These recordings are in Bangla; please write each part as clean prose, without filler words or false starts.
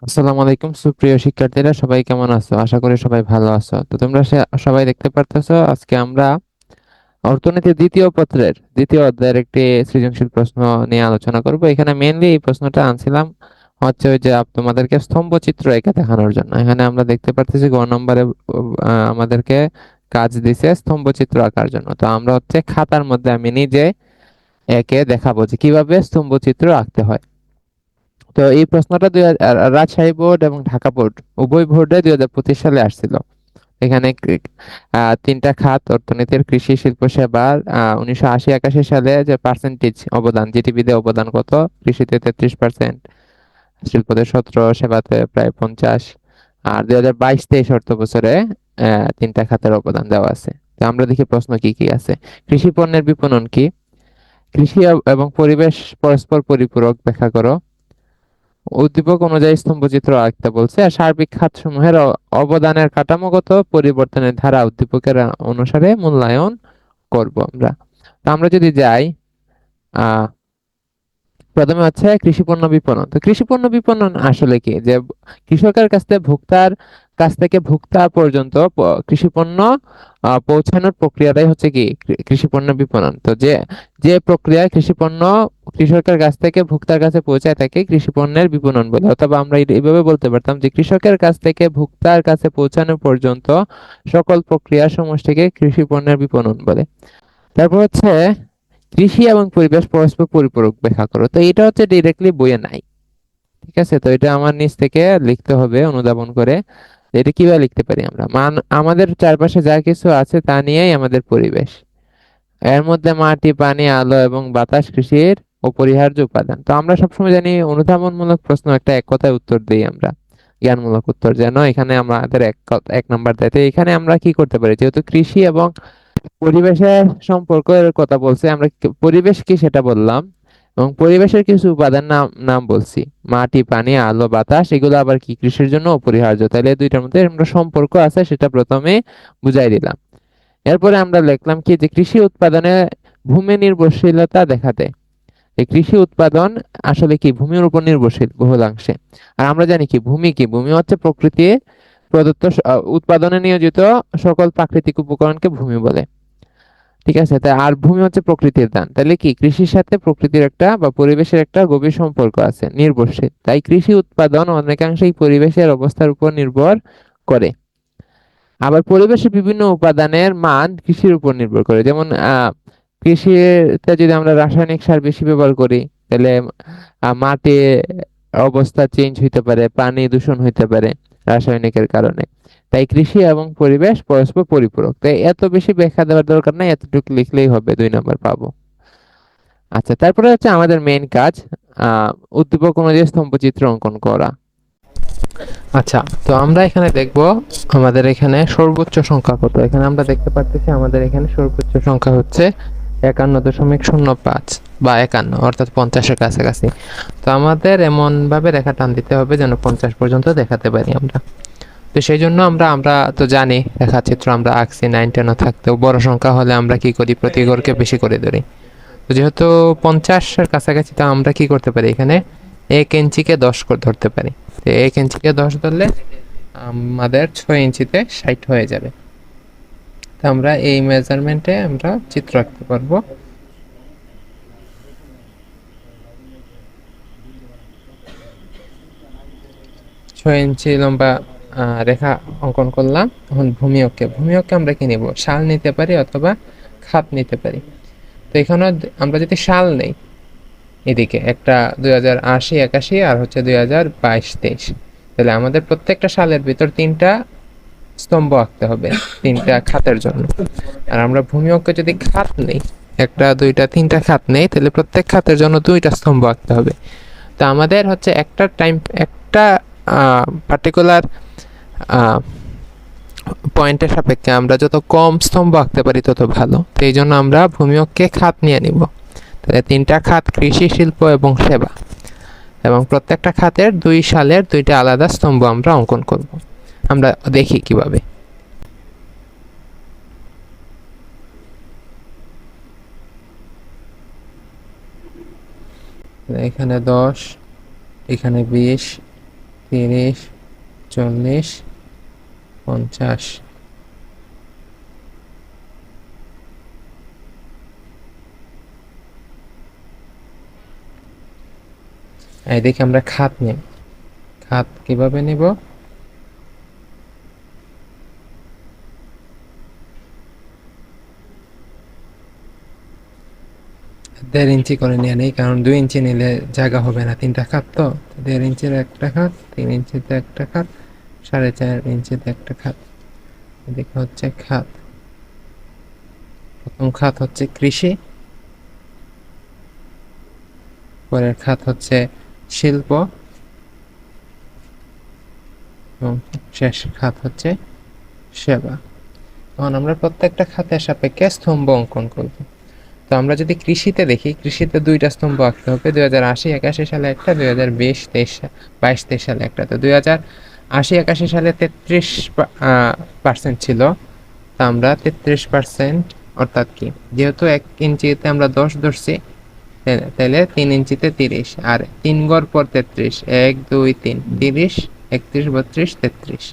আসসালামু আলাইকুম সুপ্রিয় শিক্ষার্থীরা, সবাই কেমন আছো? আশা করি সবাই ভালো আছো। তো তোমরা সবাই দেখতে পারতেছো, আজকে আমরা অর্থনীতির দ্বিতীয় পত্রের দ্বিতীয় অধ্যায়ের একটি সৃজনশীল প্রশ্ন নিয়ে আলোচনা করব। এখানে মেইনলি এই প্রশ্নটা আনছিলাম হচ্ছে ওই যে তোমাদেরকে স্তম্ভচিত্র এঁকে দেখানোর জন্য। এখানে আমরা দেখতে পারতেছি গ নম্বরে আমাদেরকে কাজ দিছে স্তম্ভচিত্র আঁকার জন্য। তো আমরা হচ্ছে খাতার মধ্যে আমি নিজে এঁকে দেখাবো যে কিভাবে স্তম্ভচিত্র আঁকতে হয়। তো এই প্রশ্নটা রাজশাহী বোর্ড এবং ঢাকা বোর্ড উভয় বোর্ডে 2025 সালে আসছিল। এখানে তিনটা খাত অর্থনীতির, কৃষি, শিল্প, সেবা। 1980-81 সালে যে পার্সেন্টেজ অবদান, জিডিপিতে অবদান কত? কৃষিতে 33%, শিল্পতে 17, সেবাতে প্রায় 50। আর 2022-23 অর্থ বছরে তিনটা খাতের অবদান দেওয়া আছে। তো আমরা দেখি প্রশ্ন কি কি আছে। কৃষি পণ্যের বিপণন কি? কৃষি এবং পরিবেশ পরস্পর পরিপূরক, ব্যাখ্যা করো। উদ্দীপক অনুযায়ী স্তম্ভচিত্র আঁকতে বলছে। আর সার্বিক খাতসমূহের অবদানের কাঠামোগত পরিবর্তনের ধারা উদ্দীপকের অনুসারে মূল্যায়ন করব আমরা। তো আমরা যদি যাই, আহ প্রথমে হচ্ছে কৃষি পণ্য বিপণন। তো কৃষি পণ্য বিপণন আসলে কি? যে কৃষকের কাছ থেকে ভোক্তা পর্যন্ত কৃষি পণ্য পৌঁছানোর প্রক্রিয়াটাই হচ্ছে কি কৃষি পণ্য বিপণন। তো যে যে প্রক্রিয়ায় কৃষি পণ্য কৃষকের কাছ থেকে ভোক্তার কাছে পৌঁছায় থাকে কৃষি পণ্যের বিপণন বলে। অথবা আমরা এইভাবে বলতে পারতাম যে কৃষকের কাছ থেকে ভোক্তার কাছে পৌঁছানো পর্যন্ত সকল প্রক্রিয়া সমষ্টিকে কৃষি পণ্যের বিপণন বলে। তারপর হচ্ছে কৃষি এবং পরিবেশ পরস্পর পরিপূরক, ব্যাখ্যা করো। তো এটা হচ্ছে ডিরেক্টলি বইয়ে নাই, ঠিক আছে? তো এটা আমার নিজ থেকে লিখতে হবে অনুধাবন করে। এটা কিভাবে লিখতে পারি আমরা? আমাদের চারপাশে যা কিছু আছে তা নিয়েই আমাদের পরিবেশ। এর মধ্যে মাটি, পানি, আলো এবং বাতাস কৃষির অপরিহার্য উপাদান। তো আমরা সবসময় জানি অনুধাবনমূলক প্রশ্ন একটা এক কথায় উত্তর দিই আমরা, জ্ঞানমূলক উত্তর যেন এখানে আমাদের এক নাম্বার দেয়। তো এখানে আমরা কি করতে পারি, যেহেতু কৃষি এবং পরিবেশের সম্পর্কের কথা বলছে, আমরা পরিবেশ কি সেটা বললাম, এবং পরিবেশের কিছু উপাদান নাম নাম বলছি। মাটি, পানি, আলো, বাতাস, এগুলো আবার কি কৃষির জন্য অপরিহার্য। তাহলে এই দুইটার মধ্যে আমরা সম্পর্ক আছে সেটা প্রথমে বুঝাই দিলাম। এরপরে আমরা লিখলাম কি যে কৃষি উৎপাদনে ভূমি নির্ভরশীলতা দেখাতে। এই কৃষি উৎপাদন আসলে কি ভূমির উপর নির্ভরশীল বহুলাংশে। আর আমরা জানি কি ভূমি কি, ভূমি হচ্ছে প্রকৃতি প্রদত্ত উৎপাদনে নিয়োজিত সকল প্রাকৃতিক উপকরণকে ভূমি বলে, ঠিক আছে? তাই আর ভূমি হচ্ছে প্রকৃতির দান। তাহলে কি কৃষির সাথে প্রকৃতির একটা বা পরিবেশের একটা গভীর সম্পর্ক আছে, নির্ভরশীল। তাই কৃষি উৎপাদন অনেকাংশেই পরিবেশের অবস্থার উপর নির্ভর করে। আবার পরিবেশের বিভিন্ন উপাদানের মান কৃষির উপর নির্ভর করে। যেমন কৃষিতে যদি আমরা রাসায়নিক সার বেশি ব্যবহার করি, তাহলে মাটির অবস্থা চেঞ্জ হইতে পারে, পানি দূষণ হইতে পারে রাসায়নিকের কারণে। তাই কৃষি এবং পরিবেশ পরস্পর পরিপূরক। তাই এত বেশি ব্যাখ্যা দেওয়ার দরকার নাই, এতটুকু লিখলেই হবে, 2 নম্বর পাবো। আচ্ছা, তারপরে হচ্ছে আমাদের মেইন কাজ, আহ উদ্দীপক অনুযায়ী স্তম্ভচিত্র অঙ্কন করা। আচ্ছা, তো আমরা এখানে দেখব আমাদের এখানে সর্বোচ্চ সংখ্যা কত। এখানে আমরা দেখতে পাচ্ছি আমাদের এখানে সর্বোচ্চ সংখ্যা হচ্ছে 51.05 বা 51, অর্থাৎ 50-এর কাছাকাছি। তো আমাদের এমন ভাবে রেখা টান দিতে হবে যেন 50 পর্যন্ত দেখাতে পারি আমরা। তো সেই জন্য আমরা আমরা তো জানি রেখাচিত্র আমরা আঁকছি 9-10 থাকতেও বড় সংখ্যা হলে আমরা কি করি, প্রতি ঘরকে বেশি করে ধরি। তো যেহেতু 50-এর কাছাকাছি, তা আমরা কি করতে পারি, এখানে 1 ইঞ্চিকে 10 করে ধরতে পারি। তো 1 ইঞ্চিকে 10 ধরলে আমাদের 6 ইঞ্চিতে 60 হয়ে যাবে। তো আমরা এই মেজারমেন্টে আমরা চিত্র আঁকতে পারবো। ছয় ইঞ্চি লম্বা রেখা অঙ্কন করলাম। এখন ভূমি অক্ষে আমরা কি নেব, শাল নিতে পারি অথবা খাত নিতে পারি। তো এখানে আমরা যদি শাল নেই, এদিকে একটা 2080-81 আর হচ্ছে 2022-23, তাহলে আমাদের প্রত্যেকটা সালের ভিতর 3টা স্তম্ভ আঁকতে হবে 3টা খাতের জন্য। আর আমরা ভূমি অক্ষে যদি খাত নেই, 1, 2, 3টা খাত নেই, তাহলে প্রত্যেক খাতের জন্য 2টা স্তম্ভ আঁকতে হবে। তো আমাদের হচ্ছে একটা পার্টিকুলার পয়েন্টের সাপেক্ষে আমরা যত কম স্তম্ভ আঁকতে পারি তত ভালো। তো এই জন্য আমরা ভূমি অক্ষে খাত নিয়ে নিব। তাহলে 3টা খাত, কৃষি, শিল্প এবং সেবা, এবং প্রত্যেকটা খাতের 2 সালের 2টা আলাদা স্তম্ভ আমরা অঙ্কন করব। আমরা দেখি কিভাবে। এখানে 10, এখানে 20, 30, 40, 50। এই দেখি আমরা খাত নিই। খাত কিভাবে নিব? 1.5 ইঞ্চি করে নিয়ে নেই, কারণ 2 ইঞ্চি নিলে জায়গা হবে না, 3টা খাত তো। 1.5 ইঞ্চির একটা খাত, 3 ইঞ্চিতে একটা খাত, 4.5 ইঞ্চিতে একটা খাত। এদিকে হচ্ছে খাত। প্রথম খাত হচ্ছে কৃষি, পরের খাত হচ্ছে শিল্প, এবং শেষ খাত হচ্ছে সেবা। তখন আমরা প্রত্যেকটা খাতের সাপেক্ষে স্তম্ভ অঙ্কন করব। তো আমরা যদি কৃষিতে দেখি, কৃষিতে 2টা স্তম্ভ আঁকতে হবে, 2080-81 সালে একটা, 2020-22 সালে একটা। তো 2080-81 সালে 33% ছিল, তা আমরা 33%, অর্থাৎ কি, যেহেতু 1 ইঞ্চিতে আমরা 10 ধরছি, তাহলে 3 ইঞ্চিতে 30, আর 3 গড় পর 33, 1 2 3, 30, 31, 32, 33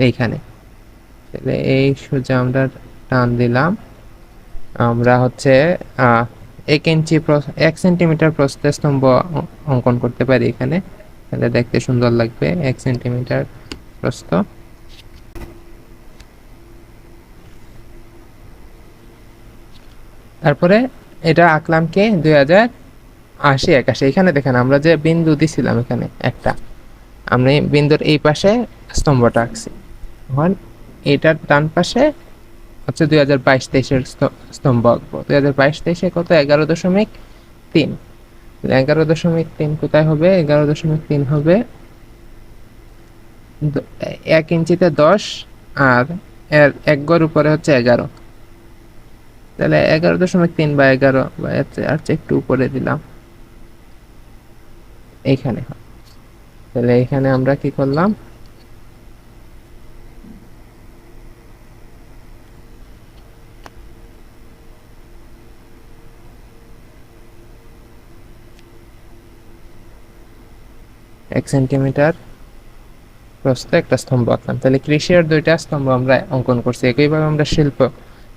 এইখানে। তাহলে এই সোজা আমরা টান দিলাম, আমরা হচ্ছে 1 সেন্টিমিটার প্রস্থে স্তম্ভ অঙ্কন করতে পারি এখানে। তাহলে দেখতে সুন্দর লাগবে, 1 সেন্টিমিটার প্রস্থ। তারপরে এটা আঁকলাম কে 2080-81। এখানে দেখেন আমরা যে বিন্দু দিছিলাম এখানে একটা, আমরা এই বিন্দুর এই পাশে স্তম্ভটা আঁকছি। এখন এটার ডান পাশে হচ্ছে 2022-23 স্তম্ভ আঁকবো। 2022-23 কত? 11.3। 11.3 কোথায় হবে? 11.3 হবে 1 ইঞ্চিতে 10, আর এর 1 গড় উপরে হচ্ছে 11। তাহলে 11.3 বা 11 বা আর একটু উপরে দিলাম এইখানে। তাহলে এখানে আমরা কি করলাম? এক সেন্টিমিটার প্রস্থে একটা স্তম্ভ আঁকলাম। তাহলে কৃষির 2টা স্তম্ভ আমরা অঙ্কন করছি। একইভাবে আমরা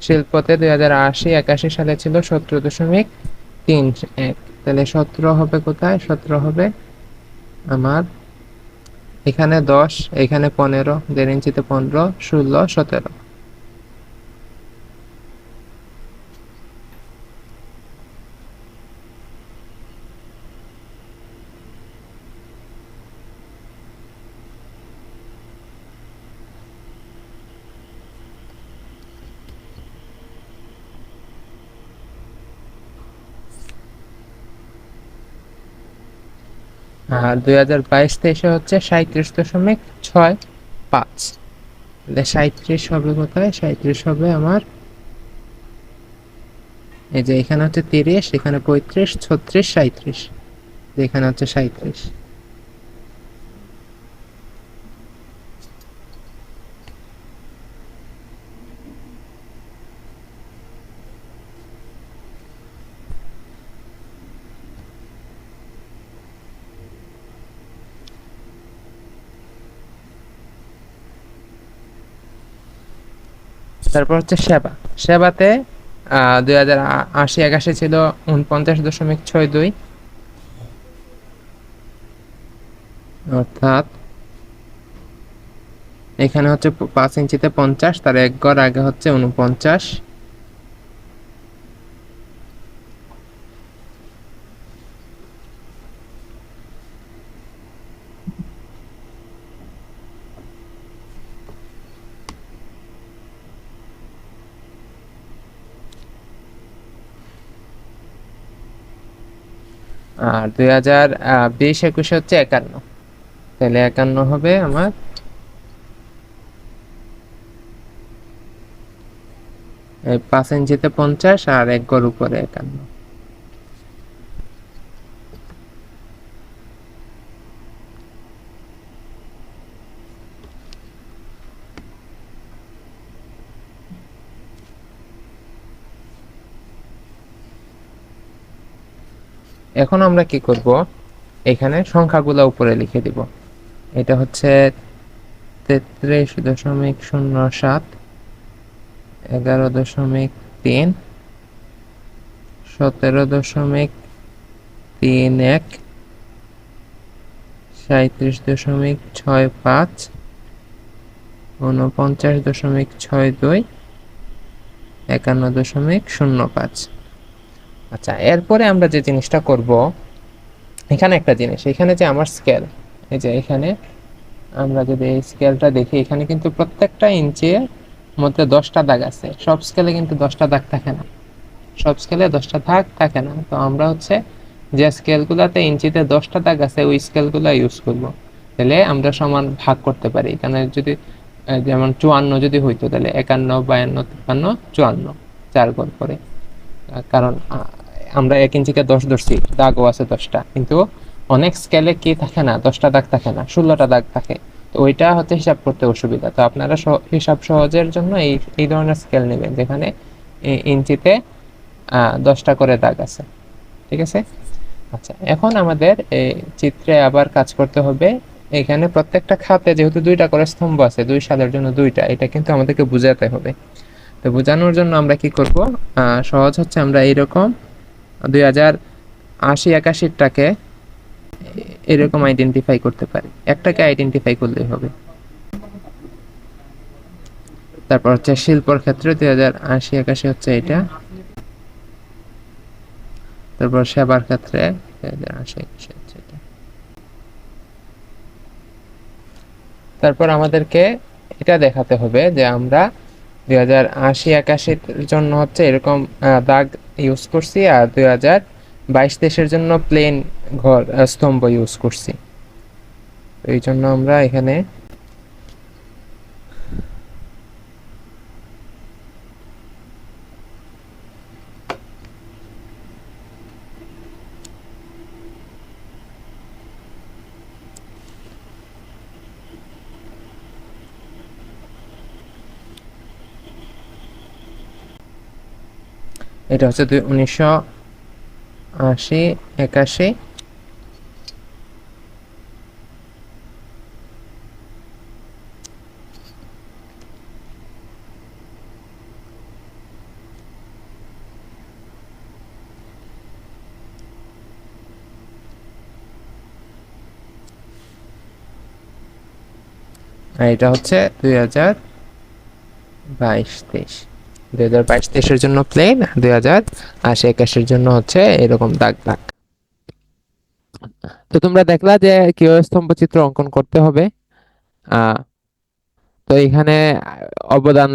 শিল্পতে 2080-81 সালে ছিল 17.31। তাহলে 17 হবে কোথায়? 17 হবে আমার এখানে 10, এখানে 15, 1.5 ইঞ্চিতে 15, 16, 17। আর 2022-23 হচ্ছে 37.65। তাহলে 37 হবে কোথায়? 37 হবে আমার এই যে এখানে হচ্ছে 30, এখানে 35, 36, 37, এখানে হচ্ছে 37। তারপর হচ্ছে সেবাতে 2080-81 ছিল 49.62, অর্থাৎ এখানে হচ্ছে 5 ইঞ্চিতে 50, তার 1 গড় আগে হচ্ছে 49। আর 2020-21 হচ্ছে 51। তাহলে 51 হবে আমার এই 5 ইঞ্চিতে 50 আর 1 গড় উপরে 51। এখন আমরা কি করব? এখানে সংখ্যাগুলো উপরে লিখে দিব। এটা হচ্ছে 33.07, 11.3, 17.31, 37.65, 49.62, 51.05। আচ্ছা, এরপরে আমরা যে জিনিসটা করব, এখানে একটা জিনিস, এখানে যে আমার স্কেল, এই যে এখানে আমরা যদি এই স্কেলটা দেখি, এখানে কিন্তু প্রত্যেকটা ইঞ্চির মধ্যে 10টা দাগ আছে। সব স্কেলে কিন্তু 10টা দাগ থাকে না, সব স্কেলে 10টা দাগ থাকে না। তো আমরা হচ্ছে যে স্কেলগুলোতে ইঞ্চিতে 10টা দাগ আছে ওই স্কেলগুলো ইউজ করব। তাহলে আমরা সমান ভাগ করতে পারি। এখানে যদি যেমন 54 যদি হইতো, তাহলে 51, 52, 53, 54 4 গুণ করে। কারণ আমরা 1 ইঞ্চিকে 10 ধরছি, দাগও আছে 10টা, কিন্তু অনেক স্কেলে কি থাকে না, 10টা দাগ থাকে না, 16টা দাগ থাকে। তো ওইটা হচ্ছে হিসাব করতে অসুবিধা। তো আপনারা হিসাব সহজের জন্য এই ধরনের স্কেল নেবেন যেখানে ইঞ্চিতে 10টা করে দাগ আছে। ঠিক আছে। আচ্ছা, এখন আমাদের এই চিত্রে আবার কাজ করতে হবে। এখানে প্রত্যেকটা খাতে যেহেতু 2টা করে স্তম্ভ আছে, 2 সালের জন্য 2টা, এটা কিন্তু আমাদেরকে বোঝাতে হবে। তো বোঝানোর জন্য আমরা কি করব, সহজ হচ্ছে আমরা এইরকম 2080-81টাকে এরকম আইডেন্টিফাই করতে পারি। একটাকে আইডেন্টিফাই করলেই হবে। তারপর হচ্ছে শিল্পর ক্ষেত্রে 2080-81 হচ্ছে এটা। তারপর সেবার ক্ষেত্রে 2080-81 হচ্ছে এটা। তারপর আমাদেরকে এটা দেখাতে হবে যে আমরা 2080-81 জন্য হচ্ছে এরকম দাগ ইউজ করছি, আর 2022-23 জন্য প্লেন ঘর স্তম্ভ ইউজ করছি। এই জন্য আমরা এখানে এটা হচ্ছে 1980-81। আর এটা হচ্ছে 2022-23। 2022-23 জন্য প্লেন, আর 2080-81 জন্য হচ্ছে এরকম দাগ দাগ। তো তোমরা দেখলা যে কিভাবে স্তম্ভ চিত্র অঙ্কন করতে হবে। আহ তো এখানে অবদান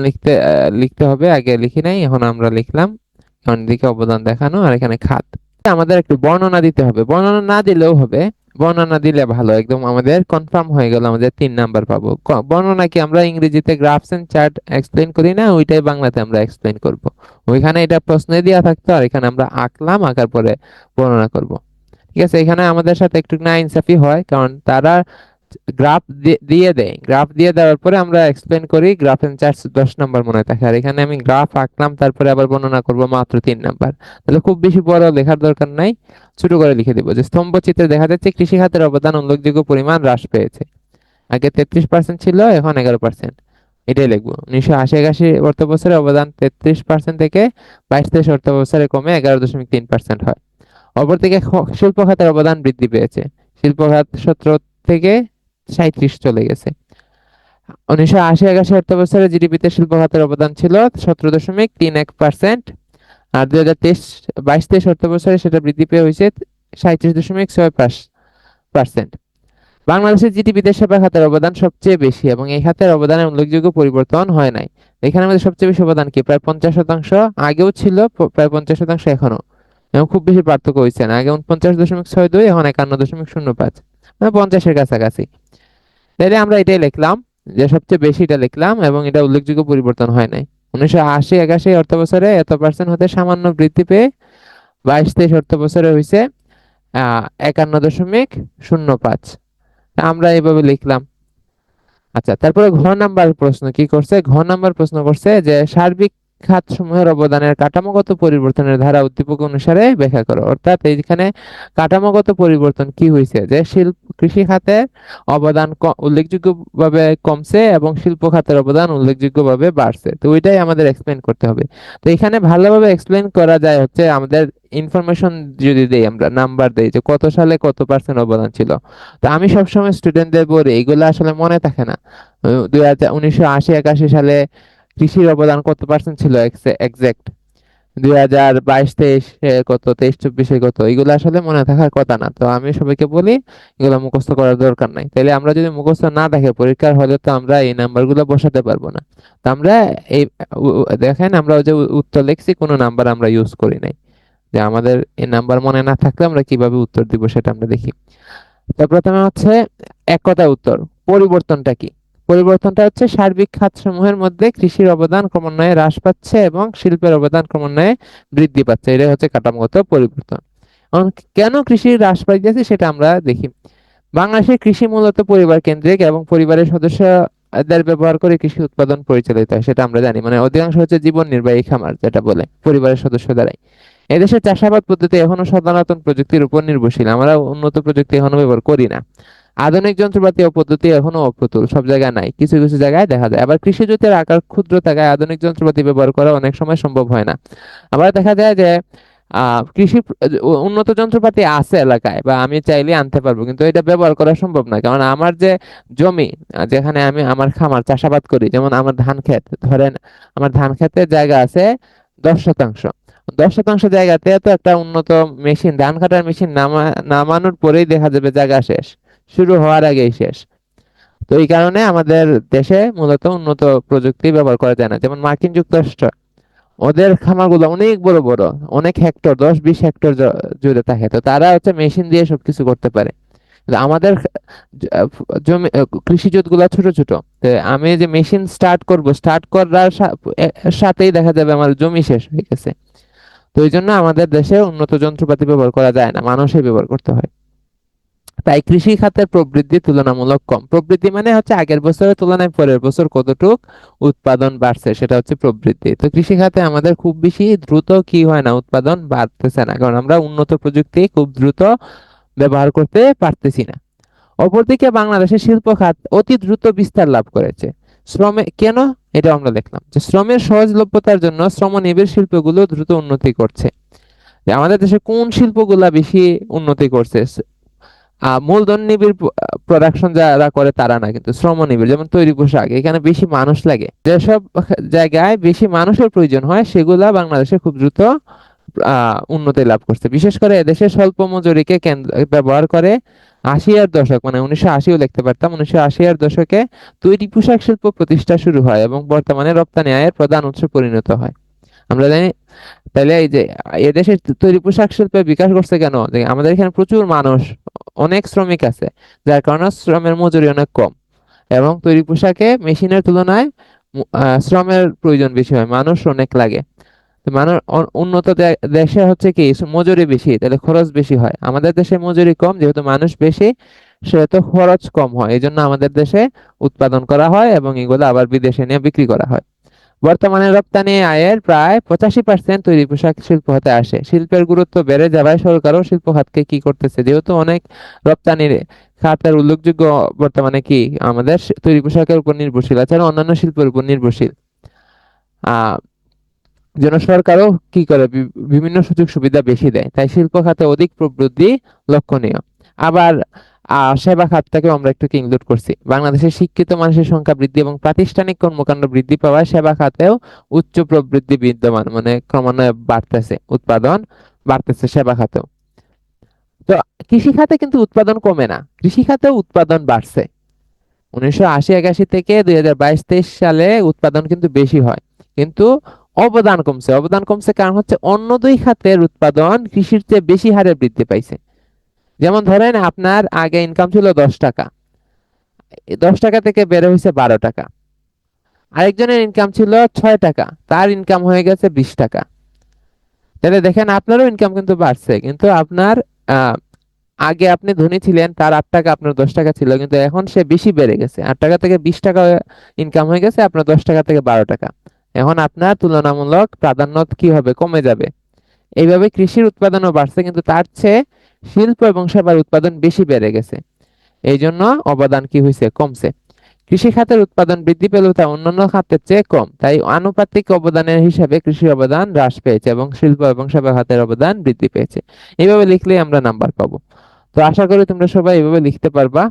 লিখতে হবে। আগে লিখি নাই, এখন আমরা লিখলাম। এখন দিকে অবদান দেখানো, আর এখানে খাত। আমাদের একটু বর্ণনা দিতে হবে, বর্ণনা না দিলেও হবে, বর্ণনা দিলে ভালো, একদম আমাদের কনফার্ম হয়ে গেল, আমাদের 3 নাম্বার পাবো। বর্ণনা কি আমরা ইংরেজিতে গ্রাফস এন্ড চার্ট এক্সপ্লেন করি না, ওইটাই বাংলাতে আমরা এক্সপ্লেন করব। ওইখানে এটা প্রশ্ন দেওয়া থাকতো, আর এখানে আমরা আঁকলাম, আঁকার পরে বর্ণনা করব। ঠিক আছে। এখানে আমাদের সাথে একটু না ইনসাফি হয়, কারণ তারা গ্রাফ দিয়ে দেয়, গ্রাফ দিয়ে দেওয়ার পরে আমরা এক্সপ্লেন করি, গ্রাফ এন্ড চার্টস 10 নাম্বার মনে থাকে, আর এখানে আমি গ্রাফ আঁকলাম তারপরে আবার বর্ণনা করব মাত্র 3 নাম্বার। তাহলে খুব বেশি বড় লেখার দরকার নাই, ছোট করে লিখে দিব যে স্তম্ভ চিত্রে দেখা যাচ্ছে কৃষি খাতের অবদান উল্লেখযোগ্য পরিমাণ হ্রাস পেয়েছে। আগে 33% ছিল, এখন 11%। এটাই লিখবো। 1980-81 অর্থ বছরে অবদান 33% থেকে 22-23 অর্থ বছরে কমে 11.3% হয়। অপরদিকে শিল্প খাতের অবদান বৃদ্ধি পেয়েছে। শিল্প খাত 17 থেকে 37 চলে গেছে। 1980-81 অর্থ বছরে জিডিপিতে শিল্প খাতের অবদান ছিল 17.31%, আর 2023-22 অর্থ বছরে সেটা বৃদ্ধি পেয়ে হয়েছে 37.6%। বাংলাদেশের জিডিপিতে সেবা খাতের অবদান সবচেয়ে বেশি, এবং এই খাতের অবদানে উল্লেখযোগ্য পরিবর্তন হয় নাই। এখানে আমাদের সবচেয়ে বেশি অবদান কি, প্রায় 50%। আগেও ছিল প্রায় 50%, এখনো, এবং খুব বেশি পার্থক্য হয়েছে না। আগে 49.62, এখন 51.05, মানে 50-এর কাছাকাছি। তাইলে আমরা এটাই লিখলাম যে সবচেয়ে বেশি এটা লিখলাম, এবং এটা উল্লেখযোগ্য পরিবর্তন হয় নাই। 1980-81 অর্থ বছরে এত পার্সেন্ট হতে সামান্য বৃদ্ধি পেয়ে 22-23 অর্থ বছরে হয়েছে 51.05। আমরা এইভাবে লিখলাম। আচ্ছা, তারপরে ঘ নাম্বার প্রশ্ন কি করছে, ঘ নাম্বার প্রশ্ন করছে যে সার্বিক খাত সমূহের অবদানের কাঠামোগত পরিবর্তনের ধারা উদ্দীপক অনুসারে ব্যাখ্যা করো। অর্থাৎ এইখানে কাঠামোগত পরিবর্তন কি হয়েছে, যে কৃষি খাতের অবদান উল্লেখযোগ্যভাবে কমছে এবং শিল্প খাতের অবদান উল্লেখযোগ্যভাবে বাড়ছে। তো ওইটাই আমাদের এক্সপ্লেন করতে হবে। তো এখানে ভালোভাবে এক্সপ্লেন করা যায় হচ্ছে আমাদের ইনফরমেশন যদি দেই, আমরা নাম্বার দেই যে কত সালে কত পার্সেন্ট অবদান ছিল। তো আমি সবসময় স্টুডেন্টদের বলি এগুলো আসলে মনে থাকে না। 1980-81 সালে কৃষির অবদান কত পার্সেন্ট ছিল এক্সাক্ট, 2022-23 কত, 23-24 কত, এগুলো আসলে মনে থাকার কথা না। তো আমি সবাইকে বলি এগুলো মুখস্থ করার দরকার নাই। তাইলে আমরা যদি মুখস্থ না দেখে পরীক্ষার হলে তো আমরা এই নাম্বারগুলো বসাতে পারবো না। তো আমরা এই দেখেন আমরা ওই যে উত্তর লিখছি, কোনো নাম্বার আমরা ইউজ করি নাই, যে আমাদের এই নাম্বার মনে না থাকলে আমরা কিভাবে উত্তর দিব সেটা আমরা দেখি। তো প্রথমে হচ্ছে এক কথা উত্তর, পরিবর্তনটা কি? পরিবর্তনটা হচ্ছে সার্বিক খাতসমূহের মধ্যে কৃষির অবদান ক্রমান্বয়ে হ্রাস পাচ্ছে এবং শিল্পের অবদান ক্রমান্বয়ে বৃদ্ধি পাচ্ছে, এটাই হচ্ছে কাঠামোগত পরিবর্তন। এখন কেন কৃষি হ্রাস পাইতেছে সেটা আমরা দেখি। বাংলাদেশের কৃষি মূলত পরিবার কেন্দ্রিক এবং পরিবারের সদস্যদের ব্যবহার করে কৃষি উৎপাদন পরিচালিত হয়, সেটা আমরা জানি। মানে অধিকাংশ হচ্ছে জীবন নির্বাহী খামার, যেটা বলে পরিবারের সদস্য দ্বারাই। এদেশের চাষাবাদ পদ্ধতি এখনো সনাতন প্রযুক্তির উপর নির্ভরশীল, আমরা উন্নত প্রযুক্তি এখনো ব্যবহার করি না। আধুনিক যন্ত্রপাতি ও পদ্ধতি এখনো অপ্রতুল, সব জায়গায় নাই, কিছু কিছু জায়গায় দেখা যায়। আবার কৃষি জমির আকার ক্ষুদ্র থাকায় আধুনিক যন্ত্রপাতি ব্যবহার করা অনেক সময় সম্ভব হয় না। আবার দেখা যায় যে কৃষি উন্নত যন্ত্রপাতি আছে এলাকায়, বা আমি চাইলে আনতে পারবো, কিন্তু এটা ব্যবহার করা সম্ভব না। কারণ আমার যে জমি, যেখানে আমি আমার খামার চাষাবাদ করি, যেমন আমার ধান ক্ষেত, ধরেন আমার ধান ক্ষেতের জায়গা আছে 10 শতাংশ। 10 শতাংশ জায়গাতে তো একটা উন্নত মেশিন, ধান কাটার মেশিন নামানোর পরেই দেখা যাবে জায়গা শেষ, শুরু হওয়ার আগেই শেষ। তো এই কারণে আমাদের দেশে মূলত উন্নত প্রযুক্তি ব্যবহার করা যায় না। যেমন মার্কিন যুক্তরাষ্ট্র, ওদের খামারগুলো অনেক বড় বড়, অনেক হেক্টর, 10-20 হেক্টর জুড়ে থাকে, তো তারা হচ্ছে মেশিন দিয়ে সবকিছু করতে পারে। কিন্তু আমাদের জমি কৃষিজুত গুলা ছোট ছোট। তো আমি যে মেশিন স্টার্ট করব, স্টার্ট করার সাথেই দেখা যাবে আমার জমি শেষ হয়ে গেছে। তো এই জন্য আমাদের দেশে উন্নত যন্ত্রপাতি ব্যবহার করা যায় না, মানুষই ব্যবহার করতে হয়। তাই কৃষি খাতের প্রবৃদ্ধি তুলনামূলক কম। প্রবৃদ্ধি মানে হচ্ছে আগের বছরের তুলনায় পরের বছর কতটুক উৎপাদন বাড়ছে, সেটা হচ্ছে প্রবৃদ্ধি। তো কৃষি খাতে আমাদের খুব বেশি দ্রুত কি হয় না, উৎপাদন বাড়তেছে না, কারণ আমরা উন্নত প্রযুক্তি খুব দ্রুত ব্যবহার করতে পারতেছি না। অপরদিকে বাংলাদেশের শিল্প খাত অতি দ্রুত বিস্তার লাভ করেছে। শ্রমে কেন, এটা আমরা দেখলাম যে শ্রমের সহজলভ্যতার জন্য শ্রমনিবিড় শিল্পগুলো দ্রুত উন্নতি করছে। যে আমাদের দেশে কোন শিল্পগুলা বেশি উন্নতি করছে, মূলধন নিবিড় প্রোডাকশন যারা করে তারা না, কিন্তু শ্রম নিবিড়, যেমন তৈরি পোশাক, এখানে বেশি মানুষ লাগে, যেসব জায়গায় বেশি মানুষের প্রয়োজন হয় সেগুলা বাংলাদেশে খুব দ্রুত উন্নতি লাভ করছে। বিশেষ করে এদেশে স্বল্প মজুরিকে কেন্দ্র ব্যবহার করে 80-এর দশক, মানে 1980ও লিখতে পারতাম, 1980-এর দশকে তৈরি পোশাক শিল্প প্রতিষ্ঠা শুরু হয় এবং বর্তমানে রপ্তানি আয়ের প্রধান উৎস পরিণত হয়। আমরা জানি। তাহলে এই যে এদেশে তৈরি পোশাক শিল্পের বিকাশ করছে কেন, যে আমাদের এখানে প্রচুর মানুষ, অনেক শ্রমিক আছে, যার কারণে শ্রমের মজুরি অনেক কম, এবং তৈরি পোশাকে মেশিনের তুলনায় শ্রমের প্রয়োজন বেশি হয়, মানুষ অনেক লাগে। তো মানুষ উন্নত দেশে হচ্ছে কি মজুরি বেশি, তাহলে খরচ বেশি হয়। আমাদের দেশে মজুরি কম, যেহেতু মানুষ বেশি সেহেতু খরচ কম হয়, এই জন্য আমাদের দেশে উৎপাদন করা হয় এবং এগুলো আবার বিদেশে নিয়ে বিক্রি করা হয়। বর্তমানে রপ্তানি আয়ের প্রায় 85% তৈরি পোশাক শিল্প হতে আসে। শিল্পের গুরুত্ব বেড়ে যাওয়ায় সরকারও শিল্প খাতকে কি করতেছে, যেহেতু অনেক রপ্তানির খাতের উল্লেখযোগ্য বর্তমানে কি আমাদের তৈরি পোশাকের উপর নির্ভরশীল আছে, আর অন্যান্য শিল্পের উপর নির্ভরশীল। আহ যেন সরকারও কি করে বিভিন্ন সুযোগ সুবিধা বেশি দেয়, তাই শিল্প খাতে অধিক প্রবৃদ্ধি লক্ষণীয়। আবার সেবা খাতটাকেও আমরা একটু ইনক্লুড করছি। বাংলাদেশের শিক্ষিত মানুষের সংখ্যা বৃদ্ধি এবং প্রাতিষ্ঠানিক কর্মকাণ্ড বৃদ্ধি পাওয়ায় সেবা খাতেও উচ্চ প্রবৃদ্ধি বিদ্যমান, মানে ক্রমান্বয়ে বাড়তেছে, উৎপাদন বাড়তেছে সেবা খাতেও। তো কৃষি খাতে কিন্তু উৎপাদন কমে না, কৃষি খাতেও উৎপাদন বাড়ছে। 1980-81 থেকে 2022-23 সালে উৎপাদন কিন্তু বেশি হয়, কিন্তু অবদান কমছে। অবদান কমছে কারণ হচ্ছে অন্য দুই খাতের উৎপাদন কৃষির চেয়ে বেশি হারে বৃদ্ধি পাইছে। যেমন ধরেন আপনার আগে ইনকাম ছিল 10 টাকা, 10 টাকা থেকে বেড়ে হয়েছে 12 টাকা। আরেকজনের ইনকাম ছিল 6 টাকা, তার ইনকাম হয়ে গেছে 20 টাকা। তাহলে দেখেন আপনারও ইনকাম কিন্তু বাড়ছে, কিন্তু আপনার আহ আগে আপনি ধনী ছিলেন, তার 8 টাকা, আপনার 10 টাকা ছিল, কিন্তু এখন সে বেশি বেড়ে গেছে, 8 টাকা থেকে 20 টাকা ইনকাম হয়ে গেছে, আপনার 10 টাকা থেকে 12 টাকা। এখন আপনার তুলনামূলক প্রাধান্য কি হবে, কমে যাবে। এইভাবে কৃষির উৎপাদনও বাড়ছে, কিন্তু তার চেয়ে শিল্প এবং সেবার উৎপাদন বেশি বেড়ে গেছে। এই জন্য অবদান কি হয়েছে, কমছে। কৃষি খাতের উৎপাদন বৃদ্ধি পেলেও তা অন্যান্য খাতের চেয়ে কম, তাই আনুপাতিক অবদানের হিসাবে কৃষির অবদান হ্রাস পেয়েছে এবং শিল্প এবং সেবা খাতের অবদান বৃদ্ধি পেয়েছে। এইভাবে লিখলেই আমরা নাম্বার পাবো। তো আশা করি তোমরা সবাই এইভাবে লিখতে পারবা।